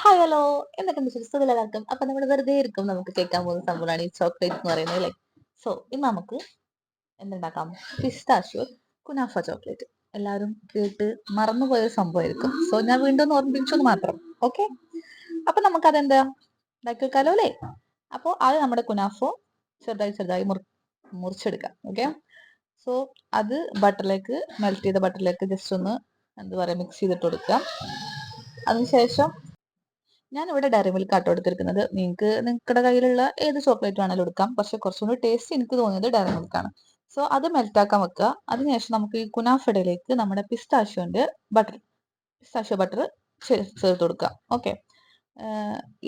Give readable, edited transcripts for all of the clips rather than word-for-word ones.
Hi hello, എന്തൊക്കെയുണ്ട് സുഹൃത്തുക്കൾ എല്ലാവർക്കും. അപ്പൊ നമ്മൾ വെറുതെ ഇരിക്കും നമുക്ക് കേൾക്കാൻ പോകുന്ന സംഭവമാണ് ഈ ചോക്ലേറ്റ് എന്ന് പറയുന്നത് അല്ലേ. സോ ഇന്ന് നമുക്ക് എന്തുണ്ടാക്കാം? Pistachio kunafa chocolate. എല്ലാവരും കേട്ട് മറന്നുപോയ ഒരു സംഭവമായിരിക്കും. സോ ഞാൻ വീണ്ടും ഒന്ന് ഓർമ്മിപ്പിച്ചു മാത്രം. ഓക്കെ, അപ്പൊ നമുക്ക് അതെന്താ ഉണ്ടാക്കി വെക്കാലോ അല്ലേ. അപ്പോൾ അത് നമ്മുടെ കുനാഫോ ചെറുതായി ചെറുതായി മുറിച്ചെടുക്കാം. ഓക്കെ, സോ അത് ബട്ടറിലേക്ക്, മെൽറ്റ് ചെയ്ത ബട്ടറിലേക്ക് ജസ്റ്റ് ഒന്ന് എന്താ പറയുക മിക്സ് ചെയ്തിട്ട് കൊടുക്കാം. അതിനുശേഷം ഞാൻ ഇവിടെ ഡയറി മിൽക്ക് ആട്ടോ എടുത്തിരിക്കുന്നത്. നിങ്ങളുടെ കയ്യിലുള്ള ഏത് ചോക്ലേറ്റ് വേണമെങ്കിലും എടുക്കാം. പക്ഷെ കുറച്ചുകൂടി ടേസ്റ്റ് എനിക്ക് തോന്നിയത് ഡയറി മിൽക്ക് ആണ്. സോ അത് മെൽറ്റ് ആക്കാൻ വെക്കുക. അതിനുശേഷം നമുക്ക് ഈ കുനാഫയിലേക്ക് നമ്മുടെ പിസ്താഷ്യോ ബട്ടർ ചേർത്ത് കൊടുക്കുക. ഓക്കെ,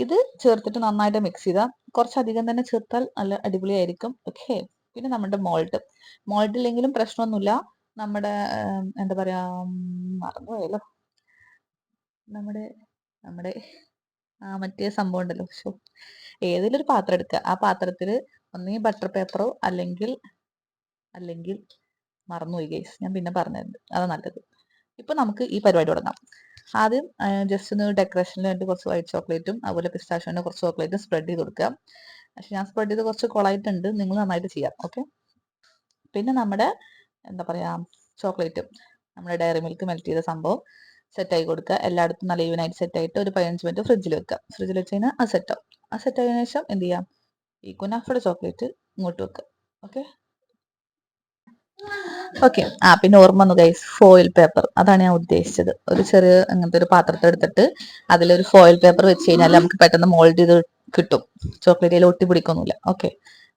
ഇത് ചേർത്തിട്ട് നന്നായിട്ട് മിക്സ് ചെയ്താൽ കുറച്ചധികം തന്നെ ചേർത്താൽ നല്ല അടിപൊളിയായിരിക്കും. ഓക്കെ, പിന്നെ നമ്മുടെ മോൾഡ് ഇല്ലെങ്കിലും പ്രശ്നമൊന്നുമില്ല. നമ്മുടെ എന്താ പറയാ, മറന്നുപോയല്ലോ, നമ്മുടെ നമ്മുടെ മറ്റേ സംഭവം ഉണ്ടല്ലോ. ഏതെങ്കിലും ഒരു പാത്രം എടുക്കുക. ആ പാത്രത്തിൽ ഒന്നെങ്കിൽ ബട്ടർ പേപ്പറോ അല്ലെങ്കിൽ മറന്നുപോയി ഗൈസ്, ഞാൻ പിന്നെ പറഞ്ഞിട്ടുണ്ട്, അതാ നല്ലത്. ഇപ്പൊ നമുക്ക് ഈ പരിപാടി തുടങ്ങാം. ആദ്യം ജസ്റ്റ് ഒന്ന് ഡെക്കറേഷന് വേണ്ടി കുറച്ച് വൈറ്റ് ചോക്ലേറ്റും അതുപോലെ പിസ്താഷ്യോന്റെ കുറച്ച് ചോക്ലേറ്റും സ്പ്രെഡ് ചെയ്ത് കൊടുക്കുക. പക്ഷെ ഞാൻ സ്പ്രെഡ് ചെയ്ത് കുറച്ച് കൊളായിട്ടുണ്ട്, നിങ്ങൾ നന്നായിട്ട് ചെയ്യാം. ഓക്കെ, പിന്നെ നമ്മുടെ എന്താ പറയാ ചോക്ലേറ്റും നമ്മുടെ ഡയറി മിൽക്ക് മെൽറ്റ് ചെയ്ത സംഭവം സെറ്റ് ആയി കൊടുക്കുക. എല്ലായിടത്തും നല്ല ഈവനായിട്ട് സെറ്റ് ആയിട്ട് ഒരു 15 മിനിറ്റ് ഫ്രിഡ്ജിൽ വെക്കുക. ഫ്രിഡ്ജിൽ വെച്ച് കഴിഞ്ഞാൽ അത് സെറ്റ് ആവും. ആ സെറ്റ് ആയതിനു ശേഷം എന്ത് ചെയ്യാം, ഈ കുനാഫയുടെ ചോക്ലേറ്റ് ഇങ്ങോട്ട് വെക്കുക. ഓക്കെ ഓക്കെ, പിന്നെ ഓർമ്മ വന്നു ഗൈസ്, ഫോയിൽ പേപ്പർ, അതാണ് ഞാൻ ഉദ്ദേശിച്ചത്. ഒരു ചെറിയ അങ്ങനത്തെ ഒരു പാത്രത്തെ എടുത്തിട്ട് അതിലൊരു ഫോയിൽ പേപ്പർ വെച്ച് കഴിഞ്ഞാൽ നമുക്ക് പെട്ടെന്ന് മോൾഡ് ചെയ്ത് കിട്ടും. ചോക്ലേറ്റിൽ ഒട്ടി പിടിക്കൊന്നുമില്ല. ഓക്കെ,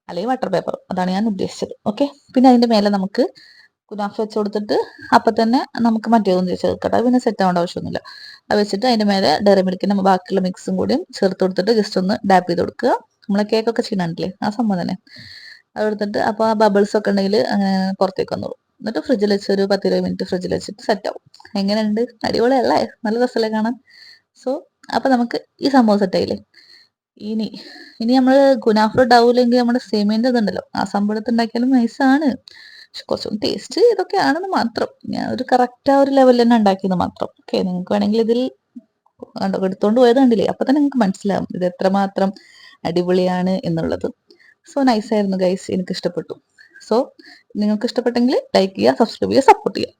അല്ലെങ്കിൽ ബട്ടർ പേപ്പർ, അതാണ് ഞാൻ ഉദ്ദേശിച്ചത്. ഓക്കെ, പിന്നെ അതിന്റെ മേലെ നമുക്ക് കുനാഫ വെച്ച് കൊടുത്തിട്ട് അപ്പൊ തന്നെ നമുക്ക് മറ്റേതൊന്നും ചേർക്കട്ടെ, പിന്നെ സെറ്റ് ആവേണ്ട ആവശ്യമൊന്നുമില്ല. അത് വെച്ചിട്ട് അതിന്റെ മേലെ ഡയറി മിൽക്കിന്റെ ബാക്കിയുള്ള മിക്സും കൂടിയും ചേർത്ത് കൊടുത്തിട്ട് ജസ്റ്റ് ഒന്ന് ഡാപ്പ് ചെയ്ത് കൊടുക്കുക. നമ്മളെ കേക്കൊക്കെ ചെയ്യണില്ലേ ആ സംഭവം തന്നെ. അത് എടുത്തിട്ട് അപ്പൊ ആ ബബിൾസ് ഒക്കെ ഉണ്ടെങ്കിൽ അങ്ങനെ പുറത്തേക്ക് വന്നോളൂ. എന്നിട്ട് ഫ്രിഡ്ജിൽ വെച്ച് ഒരു 10-20 മിനിറ്റ് ഫ്രിഡ്ജിൽ വെച്ചിട്ട് സെറ്റ് ആവും. എങ്ങനെയുണ്ട്? അടിപൊളിയല്ലേ? നല്ല രസമല്ലേ കാണാൻ? സോ അപ്പൊ നമുക്ക് ഈ സംഭവം സെറ്റ് ആയില്ലേ. ഇനി ഇനി നമ്മൾ കുനാഫ ഉണ്ടാവൂലെങ്കിൽ നമ്മുടെ സേമിയന്റെ ഇതുണ്ടല്ലോ, ആ സംഭവത്ത് ഉണ്ടാക്കിയാലും നൈസാണ്. പക്ഷെ കുറച്ചും ടേസ്റ്റ് ഇതൊക്കെയാണെന്ന് മാത്രം. ഞാൻ ഒരു കറക്റ്റ് ആ ഒരു ലെവലിൽ തന്നെ ഉണ്ടാക്കിയെന്ന് മാത്രം. ഓക്കെ, നിങ്ങൾക്ക് വേണമെങ്കിൽ ഇതിൽ എടുത്തോണ്ട് പോയത് കണ്ടില്ലേ, അപ്പൊ തന്നെ നിങ്ങൾക്ക് മനസ്സിലാവും ഇത് എത്രമാത്രം അടിപൊളിയാണ് എന്നുള്ളത്. സോ നൈസായിരുന്നു ഗൈസ്, എനിക്ക് ഇഷ്ടപ്പെട്ടു. സോ നിങ്ങൾക്ക് ഇഷ്ടപ്പെട്ടെങ്കിൽ ലൈക്ക് ചെയ്യുക, സബ്സ്ക്രൈബ് ചെയ്യുക, സപ്പോർട്ട് ചെയ്യുക.